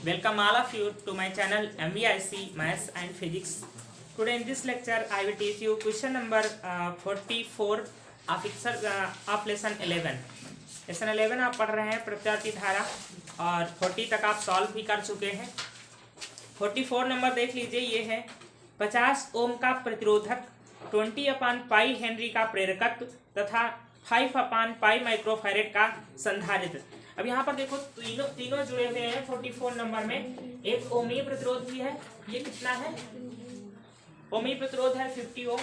Welcome all of you to my channel MVIC Maths and Physics. Today in this lecture I will teach you question number 44 of lesson 11. Lesson 11 आप पढ़ रहे हैं प्रत्यावर्ती धारा और 40 तक आप सॉल्व भी कर चुके हैं। 44 नंबर देख लीजिए, ये है 50 ओम का प्रतिरोधक, 20/पाई हेनरी का प्रेरकत्व तथा 5/पाई माइक्रोफैरेड का संधारित्र। अब यहाँ पर देखो तीनों जुड़े हुए हैं 44 नंबर में। एक ओमीय प्रतिरोध भी है, ये कितना है? ओमीय प्रतिरोध है 50 ओम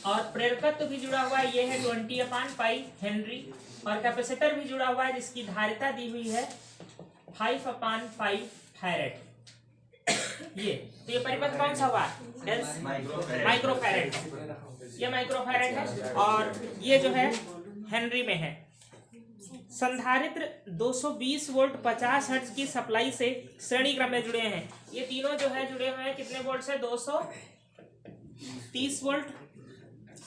और प्रेरकत्व भी जुड़ा हुआ है, ये है 20/पाई हेनरी और कैपेसिटर भी जुड़ा हुआ है जिसकी धारिता दी हुई है 5/पाई फैरेड। ये तो ये परिपथ कौन सा हुआ? माइक्रोफैरेड। ये माइक्रोफैरेड है और ये जो है हेनरी में है। संधारित्र 220 वोल्ट 50 हर्ट्ज की सप्लाई से श्रेणी क्रम में जुड़े हैं। ये तीनों जो है जुड़े हुए हैं कितने वोल्ट से? 230 वोल्ट,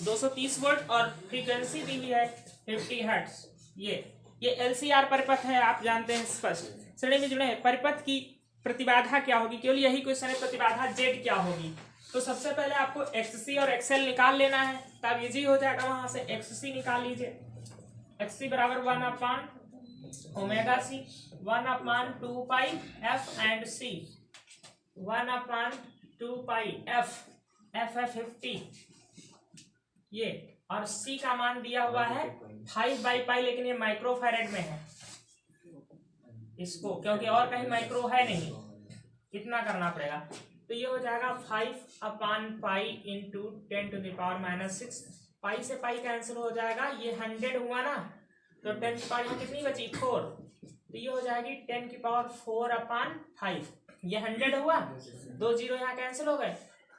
230 वोल्ट और फ्रीक्वेंसी दी हुई है 50 हर्ट्ज। ये LCR परिपथ है, आप जानते हैं स्पष्ट। श्रेणी में जुड़े हैं। परिपथ की प्रतिबाधा क्या होगी? केवल यही क्वेश्चन है, प्रतिबाधा Z क्या होगी। तो सबसे पहले आपको XC और XL निकाल लेना है, तब इजी हो जाएगा। वहां से XC निकाल लीजिए। XC बराबर 1/ओमेगा C, 1/2 pi F and C, 1/2 pi F है 50 ये, और C का मान दिया हुआ है 5/पाई, लेकिन ये माइक्रोफैरेड में है इसको, क्योंकि और कहीं माइक्रो है नहीं, इतना करना पड़ेगा। तो ये हो जाएगा 5/पाई इंटू 10⁻⁻6। पाई से पाई कैंसिल हो जाएगा, ये 100 हुआ ना, तो 10 की पावर यहाँ कितनी बची? 4। तो ये हो जाएगी 10⁻⁴/5। ये 100 हुआ, 2 0 यहाँ कैंसिल हो गए।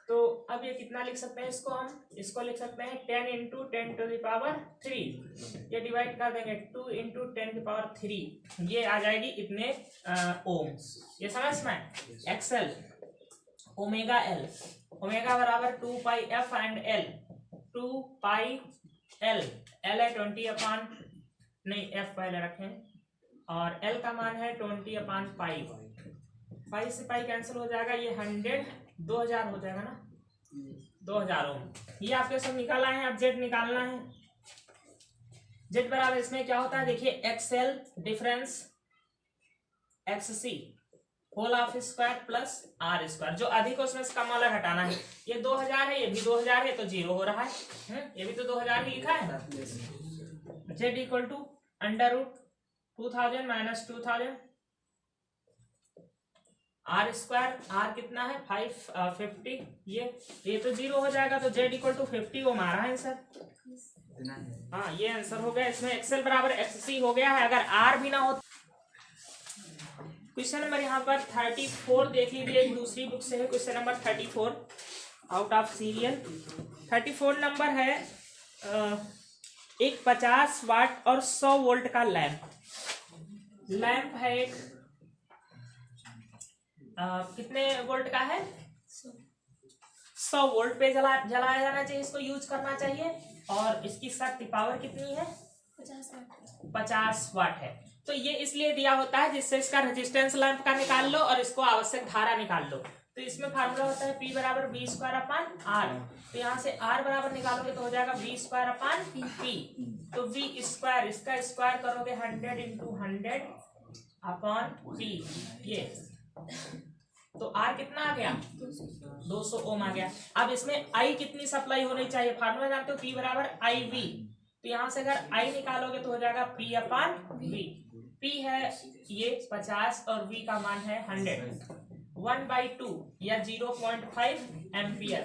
तो अब ये कितना लिख सकते हैं इसको? हम इसको लिख सकते हैं 10 × 10⁻3। ये डिवाइड कर देंगे 2 × 10⁻3, ये आ जाएगी इतने ओम। ये समझ में? XL ओमेगा L, ओमेगा बराबर 2 पाई F and L, 2 pi L है 20 नहीं F पहले रखें, और L का मान है 20/पाई। पाई से पाई कैंसिल हो जाएगा, ये 100 2000 हो जाएगा ना, 2000 ओम। ये आपके सब निकाला है। अब Z निकालना है। Z बराबर इसमें क्या होता है देखिए, XL difference XC whole of square plus R square. जो अधिक है उसमें से कम वाला घटाना है। ये 2000 है, ये भी 2000 है, तो 0 हो रहा है। ये भी तो 2000 ही लिखा है ना। Z equal to √2000 - 2000 R square. R कितना है? 550। ये तो 0 हो जाएगा, तो Z इक्वल टू 50 ओम आ रहा है आंसर। हाँ, ये आंसर हो गया। इसमें XL बराबर XC हो गया है। अगर R भी ना हो। क्वेश्चन नंबर यहाँ पर 34 देख लीजिए, एक दूसरी बुक से है। Question number 34 out of serial. 34 number है एक 50 वाट और 100 वोल्ट का लैंप है। एक कितने वोल्ट का है? 100 वोल्ट पे जलाया जाना चाहिए, इसको यूज करना चाहिए। और इसकी शक्ति पावर कितनी है? 50 वाट है। तो ये इसलिए दिया होता है जिससे इसका रेजिस्टेंस लैंप का निकाल लो और इसको आवश्यक धारा निकाल लो। तो इसमें फार्मूला होता है P बराबर V²/R। तो यहाँ से R बराबर निकालोगे तो हो जाएगा V²/P। तो V², इसका स्क्वायर करोगे 100 × 100/P। ये तो R कितना आ गया? 200 ओम आ गया। अब इसमें I कितनी सप्लाई होनी चाहिए? फार्मूला जानते हो, P बराबर IV। तो यहाँ से अगर I निकालोगे तो हो जाएगा P/V। P है ये 50 और V का मान है 100, 1/2 या 0.5 एम्पियर।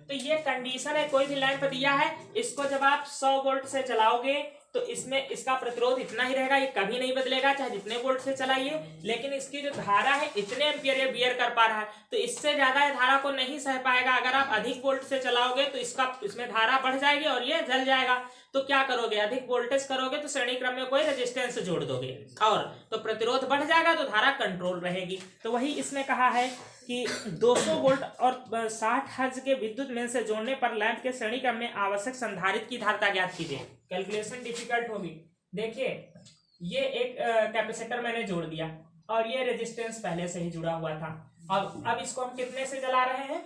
तो ये कंडीशन है, कोई भी लैंप दिया है, इसको जब आप 100 वोल्ट से चलाओगे तो इसमें इसका प्रतिरोध इतना ही रहेगा, ये कभी नहीं बदलेगा, चाहे जितने वोल्ट से चलाइए। लेकिन इसकी जो धारा है इतने एम्पियर ये बियर कर पा रहा है, तो इससे ज्यादा ये धारा को नहीं सह पाएगा। अगर आप अधिक वोल्ट से चलाओगे तो इसमें धारा बढ़ जाएगी और ये जल जाएगा। तो क्या करोगे? अधिक वोल्टेज करोगे तो श्रेणी क्रम में कोई रेजिस्टेंस जोड़ दोगे, और तो प्रतिरोध बढ़ जाएगा, तो धारा कंट्रोल रहेगी। तो वही इसमें कहा है कि 200 वोल्ट और 60 हर्ट्ज के विद्युत मेन से जोड़ने पर लैंप के श्रेणी क्रम में आवश्यक संधारित्र की धारिता ज्ञात कीजिए। कैलकुलेशन डिफिकल्ट होगी। देखिए, ये एक कैपेसिटर मैंने जोड़ दिया, और ये रेजिस्टेंस पहले से ही जुड़ा हुआ था। अब इसको हम कितने से जला रहे हैं?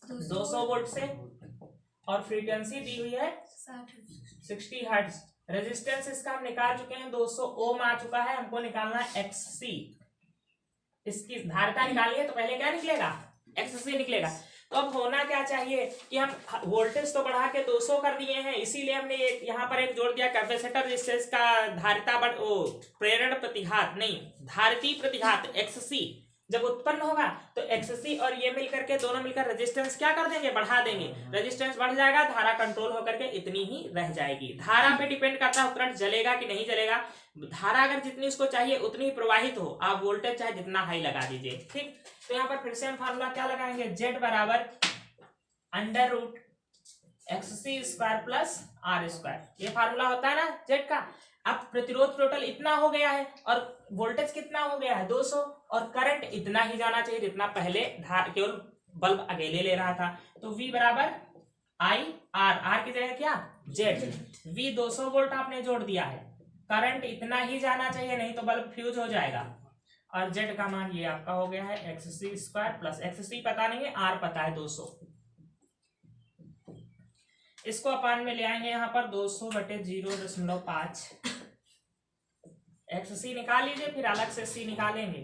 200 वोल्ट से, और फ्रीक्वेंसी दी हुई है 60 हर्ट्ज। रेजिस्टेंस इसका हम निकाल चुके हैं, 200 ओम आ चुका है। हमको निकालना है XC। इसकी धारिता निकालनी है तो पहले क्या निकलेगा? XC निकलेगा। तो अब होना क्या चाहिए कि हम वोल्टेज तो बढ़ा के 200 कर दिए हैं, इसीलिए हमने यहाँ पर एक जोड़ दिया कैपेसिटर, जिससे इसका धारिता प्रेरण प्रतिघात नहीं, धारिती प्रतिघात XC जब उत्पन्न होगा तो XC और ये मिलकर के दोनों मिलकर रेजिस्टेंस क्या कर देंगे? बढ़ा देंगे। रेजिस्टेंस बढ़ जाएगा, धारा कंट्रोल होकर के इतनी ही रह जाएगी। धारा पे डिपेंड करता है करंट जलेगा कि नहीं जलेगा। धारा अगर जितनी उसको चाहिए उतनी प्रवाहित हो, आप वोल्टेज चाहे जितना हाई लगा दीजिए। ठीक, तो यहाँ पर फिर से हम फार्मूला क्या लगाएंगे? Z बराबर √XC² प्लस R²। ये फार्मूला होता है ना Z का। अब प्रतिरोध टोटल इतना हो गया है और वोल्टेज कितना हो गया है? 200, और करंट इतना ही जाना चाहिए जितना पहले केवल बल्ब अकेले ले रहा था। तो V बराबर IR, R की जगह क्या? Z। V 200 वोल्ट आपने जोड़ दिया है, करंट इतना ही जाना चाहिए, नहीं तो बल्ब फ्यूज हो जाएगा। और Z का मान ये आपका हो गया है XC² प्लस XC पता नहीं है, R पता है 200। इसको अपान में ले आएंगे यहाँ पर 200/0.5। XC निकाल लीजिए, फिर अलग से C निकालेंगे।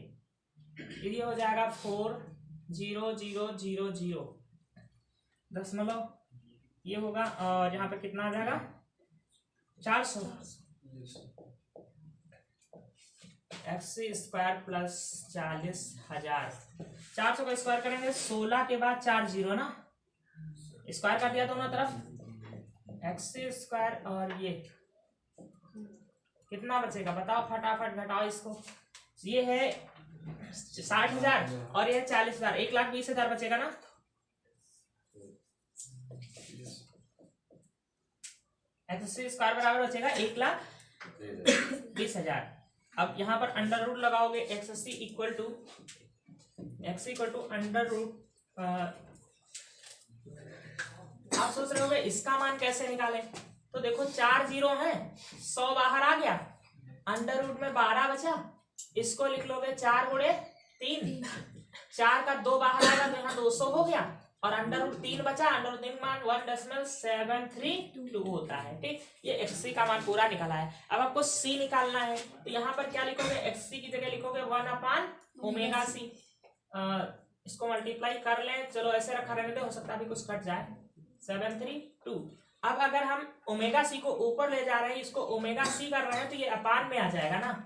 ये हो जाएगा 40000 दशमलव, ये होगा, और यहाँ पर कितना आ जाएगा? 400। XC² plus 40,000। 400 का स्क्वायर करेंगे, 16 के बाद 4 0 ना, स्क्वायर कर दिया दोनों तरफ। XC² और ये कितना बचेगा बताओ, फटाफट घटाओ इसको। ये है 60,000 और ये 40,000, 1,20,000 बचेगा ना। XC² बराबर बचेगा 1,20,000। अब यहाँ पर अंडर रूट लगाओगे, XC equal to under root. आप सोच रहे होगे इसका मान कैसे निकालें? तो देखो 4 0 है, 100 बाहर आ गया, अंडर रूट में 12 बचा, इसको लिख लोगे 4 × 3, 4 का 2 बाहर आएगा तो यहाँ 200 हो गया, और अंडर रूट 3 बचा, अंडर रूट 3 मान 1.732 होता है। ठीक, ये XC का मान पूरा निकाला है। अब आपको C निकालना है, तो यहाँ पर क्या लिखोगे? XC की जगह लिखोगे 1/ωc। इसको मल्टीप्लाई कर लें, चलो ऐसे रखा रहने दे, हो सकता है अभी कुछ कट जाए। 732। अब अगर हम ωc को ऊपर ले जा रहे हैं, इसको ωc कर रहे हैं, तो ये अपान में आ जाएगा ना,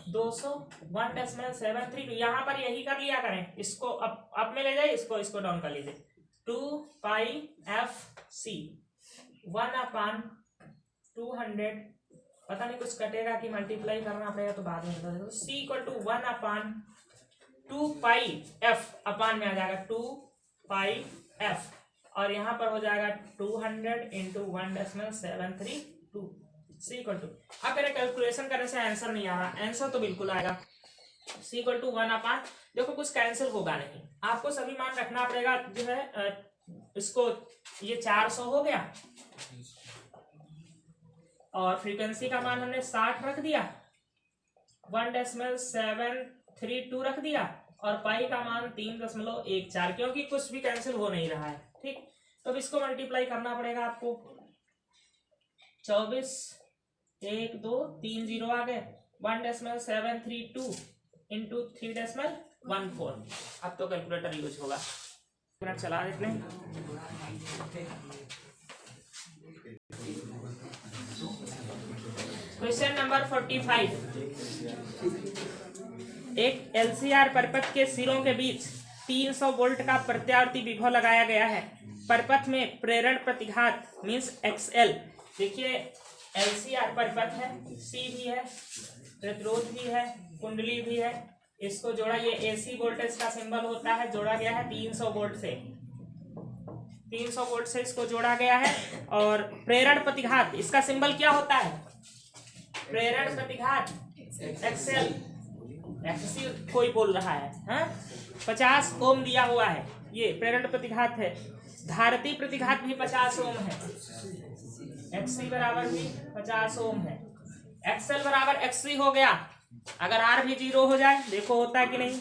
200 1.732। यहाँ पर यही कर लिया करें, इसको अप में ले जाइए, इसको डाउन कर लीजिए। 2πfc 1/200। पता नहीं कुछ कटेगा कि मल्टीप्लाई करना पड़ेगा, तो बाद में बता देगा। C = 1/2πf, अपान में आ जाएगा 2πf, और यहाँ पर हो जाएगा 200 × 1.732। C = अब मेरे कैलकुलेशन करने से आंसर नहीं आ रहा, आंसर तो बिल्कुल आएगा। C = 1/, देखो कुछ कैंसिल होगा नहीं, आपको सभी मान रखना पड़ेगा। जो है इसको, ये 400 हो गया, और फ्रीक्वेंसी का मान हमने 60 रख दिया, 1.732 रख दिया, और पाई का मान 3.14, क्योंकि कुछ भी कैंसिल हो नहीं रहा है। ठीक, तो इसको मल्टीप्लाई करना पड़ेगा आपको। 24 1 2 3 0 आ गए, 1.732 × 3.14। अब तो कैलकुलेटर यूज होगा। मिनट चला देते हैं। Question number 45। एक LCR परपथ के सिरों के बीच 300 वोल्ट का प्रत्यावर्ती विभव लगाया गया है। परपथ में प्रेरण प्रतिघात मीन्स XL। देखिए LCR परपथ है, C भी है, प्रतिरोध भी है, कुंडली भी है, इसको जोड़ा, ये AC वोल्टेज का सिंबल होता है, जोड़ा गया है 300 वोल्ट से, 300 वोल्ट से इसको जोड़ा गया है। और प्रेरण प्रतिघात, इसका सिंबल क्या होता है? प्रेरण प्रतिघात XL। XC कोई बोल रहा है, हाँ? 50 ओम दिया हुआ है, ये प्रेरण प्रतिघात है। धारिती प्रतिघात भी 50 ओम है, XC बराबर भी 50 ओम है। XL बराबर XC हो गया, अगर R भी 0 हो जाए, देखो होता है कि नहीं,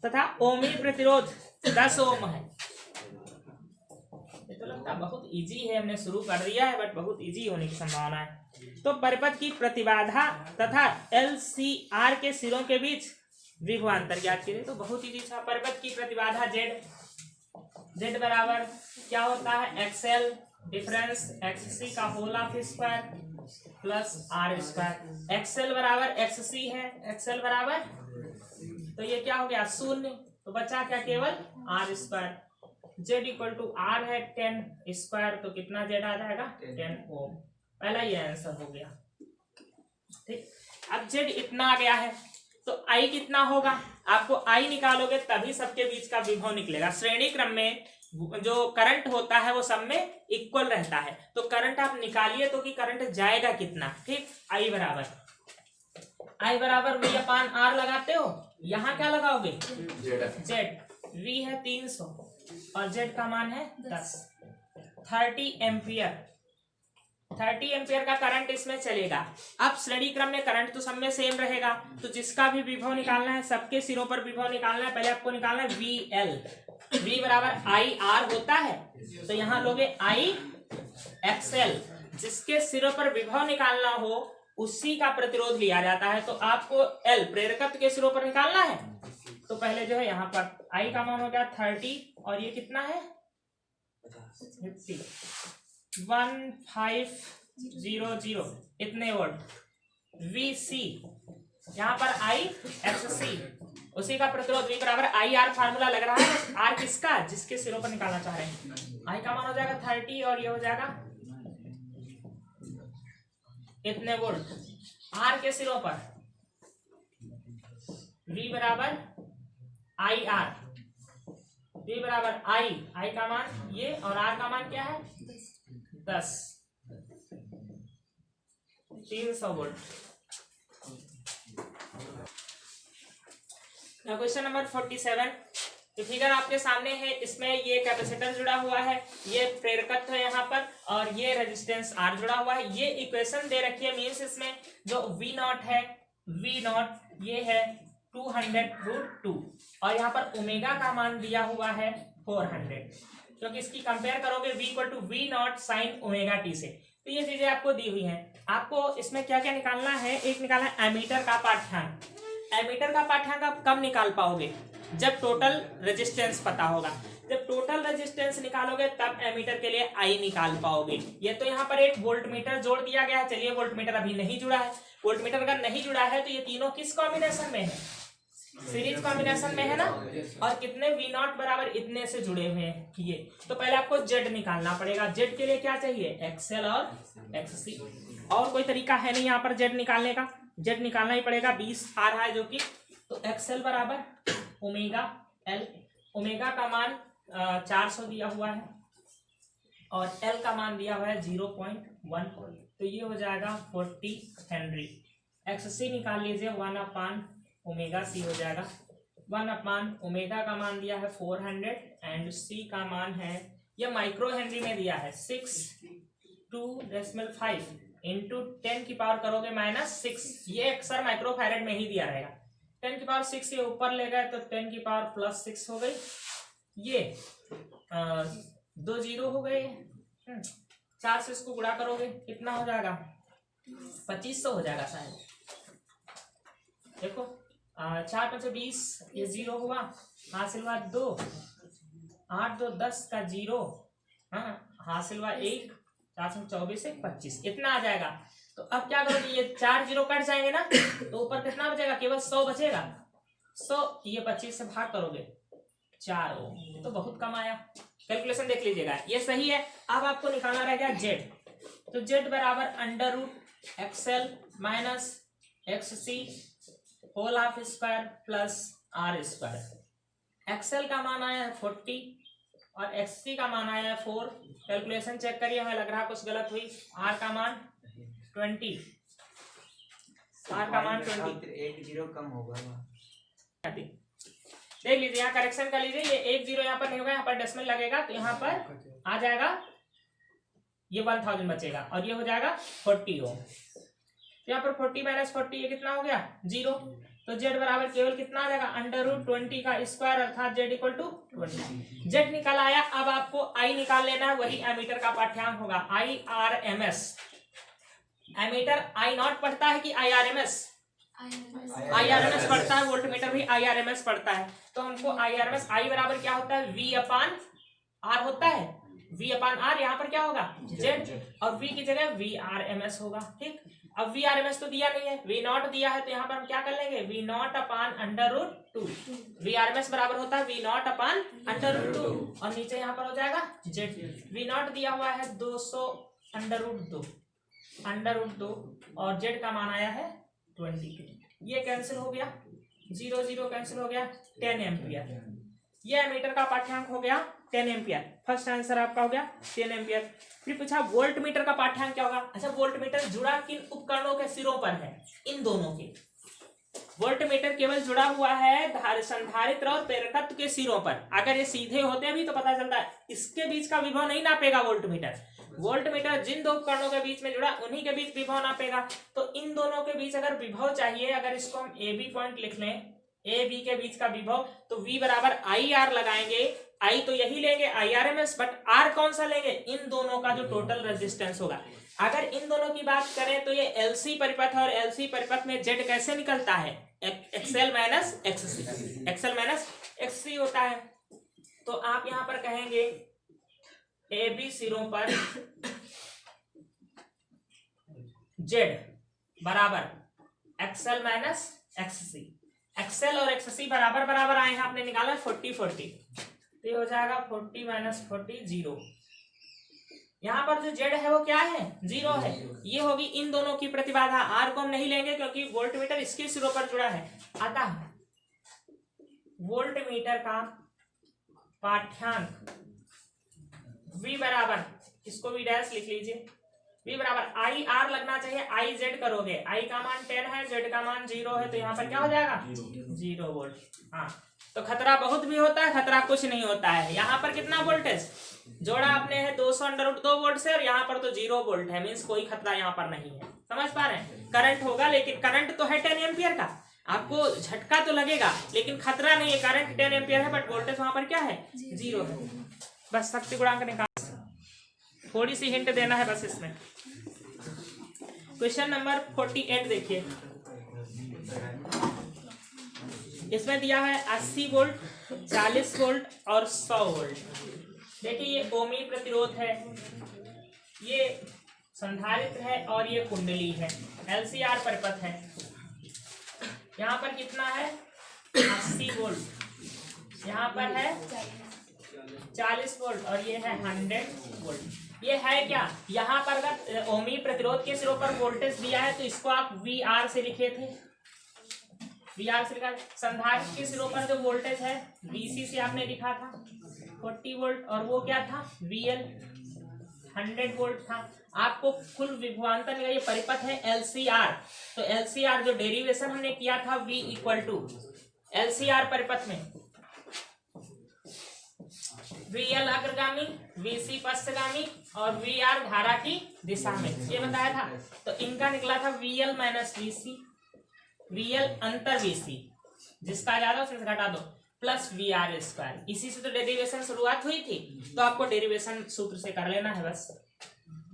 तथा ओमी प्रतिरोध 10 ओम है। ये तो लगता है बहुत इजी है, हमने शुरू कर दिया है बट बहुत इजी होने की संभावना है। तो परिपथ की प्रतिबाधा तथा LCR के सिरों के बीच विभवांतर ज्ञात कीजिए। तो बहुत इजी था। परिपथ की प्रतिबाधा Z बराबर क्या होता है, एक्सएल डिफरेंस XC का whole of square plus R square. XL बराबर XC है, एक्सएल बराबर, तो ये क्या हो गया 0, तो बचा क्या केवल R square. Z equal to R है 10 स्क्वायर, तो कितना Z आ जाएगा 10 ओम। पहला ये आंसर हो गया। ठीक, अब Z इतना आ गया है तो I कितना होगा, आपको I निकालोगे तभी सबके बीच का विभव निकलेगा। श्रेणी क्रम में जो करंट होता है वो सब में इक्वल रहता है, तो करंट आप निकालिए तो कि करंट जाएगा कितना। ठीक, I बराबर V अपान R लगाते हो, यहाँ क्या लगाओगे Z, V है 300 और Z का मान है 10। 30 एम्पियर, 30 एम्पियर का करंट इसमें चलेगा। अब श्रेणी क्रम में करंट तो सब में सेम रहेगा, तो जिसका भी विभव निकालना है, सबके सिरों पर विभव निकालना है, पहले आपको निकालना है VL। V बराबर IR होता है, तो यहाँ लोगे IXL। जिसके सिरों पर विभव निकालना हो उसी का प्रतिरोध लिया जाता है, तो आपको L प्रेरकत्व के सिरों पर निकालना है। तो पहले जो है यहाँ पर I का मान हो गया 30 और ये कितना है 50, 1500 इतने वोल्ट। VC यहाँ पर IXC, उसी का प्रतिरोध V बराबर IR फार्मूला लग रहा है। R किसका, जिसके सिरों पर निकालना चाह रहे हैं। I का मान हो जाएगा 30 और ये हो जाएगा इतने वोल्ट। R के सिरों पर V बराबर IR, V बराबर I का मान ये और R का मान क्या है 10, 300 वोल्ट। क्वेश्चन नंबर 47, तो फिगर आपके सामने है, इसमें ये कैपेसिटर जुड़ा हुआ है, ये प्रेरकत्व है यहाँ पर, और ये रेजिस्टेंस R जुड़ा हुआ है। ये इक्वेशन दे रखी है, मीन्स इसमें जो V0 है, V0 ये है 200√2 और यहाँ पर ओमेगा का मान दिया हुआ है 400, क्योंकि इसकी कंपेयर करोगे V equal to V0 sine omega t से। तो ये चीजें आपको दी हुई हैं। आपको इसमें क्या क्या निकालना है, एक निकालना है एमीटर का पाठ्यांक। एमीटर का पाठ्यांक आप कब निकाल पाओगे, जब टोटल रेजिस्टेंस पता होगा। जब टोटल रेजिस्टेंस निकालोगे तब एमीटर के लिए I निकाल पाओगे। ये तो यहाँ पर एक वोल्टमीटर जोड़ दिया गया है। चलिए, वोल्टमीटर अभी नहीं जुड़ा है। वोल्टमीटर अगर नहीं जुड़ा है तो ये तीनों किस कॉम्बिनेशन में है, सीरीज कॉम्बिनेशन में है ना। और कितने V0 बराबर इतने से जुड़े हुए हैं ये। तो पहले आपको Z निकालना पड़ेगा। Z के लिए क्या चाहिए, XL और XC, और कोई तरीका है नहीं यहाँ पर Z निकालने का। Z निकालना ही पड़ेगा, 20 आ रहा है जो कि, तो XL बराबर ओमेगा L, ओमेगा का मान 400 दिया हुआ है और L का मान दिया हुआ है 0.1, तो ये हो जाएगा 40 हेनरी। XC निकाल लीजिए, 1 ओमेगा C हो जाएगा। 1 ओमेगा का मान दिया है 400 एंड C का मान है, ये माइक्रो हेनरी में दिया है 6.2.5 इंटू 10 की पावर करोगे -6। ये अक्सर माइक्रो फैरेड में ही दिया रहेगा। 10 की पावर 6 के ऊपर ले गए तो 10 की पावर +6 हो गई। ये 2 0 हो गए। 4 से इसको गुणा करोगे कितना हो जाएगा, 2500 हो जाएगा शायद। देखो 4 5 20, ये 0 हुआ, हासिल हुआ 2, 8 2 10 का 0, हाँ हासिल हुआ 1, 4 से 24 1 25, इतना आ जाएगा। तो अब क्या करोगे, ये 4 0 कट जाएंगे ना, तो ऊपर कितना बचेगा, केवल 100 बचेगा। 100 ये 25 से भाग करोगे 4 ओम, तो बहुत कम आया। कैलकुलेशन देख लीजिएगा, ये सही है। अब आपको निकालना रह गया Z, तो Z बराबर √XL minus XC whole of square plus R square. XL का मान आया है 40 और XC का मान आया है 4। कैलकुलेशन चेक करिए, हमें लग रहा कुछ गलत हुई। R का मान 20, R का मान 20, 1 0 कम होगा। देख लीजिए, यहाँ करेक्शन कर लीजिए। ये 1 0 यहाँ पर नहीं होगा, यहाँ पर डेसिमल लगेगा, तो यहाँ पर आ जाएगा ये 1000 बचेगा और ये हो जाएगा 40 ओम। तो यहाँ पर 40 माइनस 40 ये कितना हो गया 0। तो z बराबर केवल कितना आ जाएगा √20 का स्क्वायर अर्थात z इक्वल टू 20। z निकल आया। अब आपको I निकाल लेना है, वही एमीटर का पाठ्यांक होगा IRMS। एमीटर I नॉट पढ़ता है कि IRMS? IRMS पढ़ता है, वोल्टमीटर भी IRMS पढ़ता है। तो हमको IRMS I बराबर क्या होता है V/R होता है। V/R यहाँ पर क्या होगा Z और V की जगह VRMS होगा। ठीक, अब VRMS तो दिया नहीं है, V नॉट दिया है, तो यहाँ पर हम क्या कर लेंगे V नॉट अपान √2। VRMS बराबर होता है V नॉट अपान √2 और नीचे यहाँ पर हो जाएगा Z। V नॉट दिया हुआ है 200 √2 और Z का मान आया है 20। ये कैंसिल हो गया, 0 0 कैंसिल हो गया, 10 एम्पियर। ये एमीटर का पाठ्यांक हो गया 10 एम्पियर। फर्स्ट आंसर आपका हो गया 10 एम्पियर। फिर पूछा वोल्ट मीटर का पाठ्यांक क्या होगा। अच्छा, वोल्ट मीटर जुड़ा किन उपकरणों के सिरों पर है? इन दोनों के। वोल्ट मीटर केवल जुड़ा हुआ है संधारित्र और प्रेरकत्व के सिरों पर। अगर ये सीधे होते भी तो पता चलता है, इसके बीच का विभव नहीं नापेगा वोल्ट मीटर। वोल्ट मीटर जिन दो उपकरणों के बीच में जुड़ा उन्हीं के बीच विभव नापेगा। तो इन दोनों के बीच अगर विभव चाहिए, अगर इसको हम ए बी पॉइंट लिख लें, ए बी के बीच का विभव, तो V बराबर IR लगाएंगे। I तो यही लेंगे IRMS, बट R कौन सा लेंगे? इन दोनों का जो टोटल रेजिस्टेंस होगा। अगर इन दोनों की बात करें तो ये LC परिपथ है और LC परिपथ में Z कैसे निकलता है? XL माइनस XC होता है। तो आप यहां पर कहेंगे AB सिरों पर Z बराबर XL माइनस XC। XL और XC बराबर बराबर आए हैं, आपने निकाला 40 तो ये हो जाएगा 40 माइनस 40 0। यहाँ पर जो Z है वो क्या है 0 है। ये होगी इन दोनों की प्रतिबाधा। R को हम नहीं लेंगे क्योंकि वोल्टमीटर इसके सिरों पर जुड़ा है। अतः वोल्टमीटर का पाठ्यांक V बराबर, इसको V डैश लिख लीजिए, V बराबर IR लगना चाहिए, IZ करोगे, I का मान 10 है, Z का मान 0 है, तो यहाँ पर क्या हो जाएगा 0 वोल्ट। हाँ, तो खतरा बहुत भी होता है, खतरा कुछ नहीं होता है। यहाँ पर कितना वोल्टेज जोड़ा आपने है 200√2 वोल्ट से, और यहाँ पर तो 0 वोल्ट है, मीन्स कोई खतरा यहाँ पर नहीं है। समझ पा रहे हैं? करंट होगा, लेकिन करंट तो है 10 एम्पियर का, आपको झटका तो लगेगा लेकिन खतरा नहीं है। करंट 10 एम्पियर है बट वोल्टेज वहां पर क्या है 0 है। बस शक्ति गुणांक निकाल, थोड़ी सी हिंट देना है बस इसमें। क्वेश्चन नंबर 48 देखिए, इसमें दिया है 80 वोल्ट, 40 वोल्ट और 100 वोल्ट। देखिए ये ओमी प्रतिरोध है, ये संधारित्र है और ये कुंडली है, LCR परिपथ है। यहाँ पर कितना है 80 वोल्ट, यहाँ पर है 40 वोल्ट और ये है 100 वोल्ट। ये है क्या, यहाँ पर अगर ओमी प्रतिरोध के सिरों पर वोल्टेज दिया है तो इसको आप VR से लिखे थे, VR से लिखा। संधारित्र के सिरों पर जो वोल्टेज है VC से आपने लिखा था 40 वोल्ट, और वो क्या था VL 100 वोल्ट था। आपको कुल विभवांतर निकालिए, ये परिपथ है LCR, तो LCR जो डेरिवेशन हमने किया था V इक्वल टू LCR परिपथ में VL अग्रगामी, VC पश्चगामी और VR धारा की दिशा में, ये बताया था। तो इनका निकला था VL माइनस VC, VL अंतर VC, जिसका ज्यादा उसमें से घटा दो, प्लस VR स्क्वायर। इसी से तो डेरिवेशन शुरुआत हुई थी, तो आपको डेरिवेशन सूत्र से कर लेना है बस।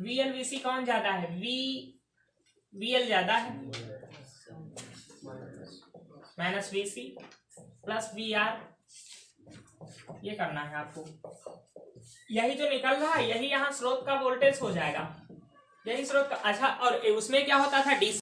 VL VC कौन ज्यादा है, VL ज्यादा है, माइनस VC प्लस VR, ये करना है आपको। यही जो निकल रहा है यही यहाँ स्रोत का वोल्टेज हो जाएगा, यही स्रोत का। अच्छा, और उसमें क्या होता था DC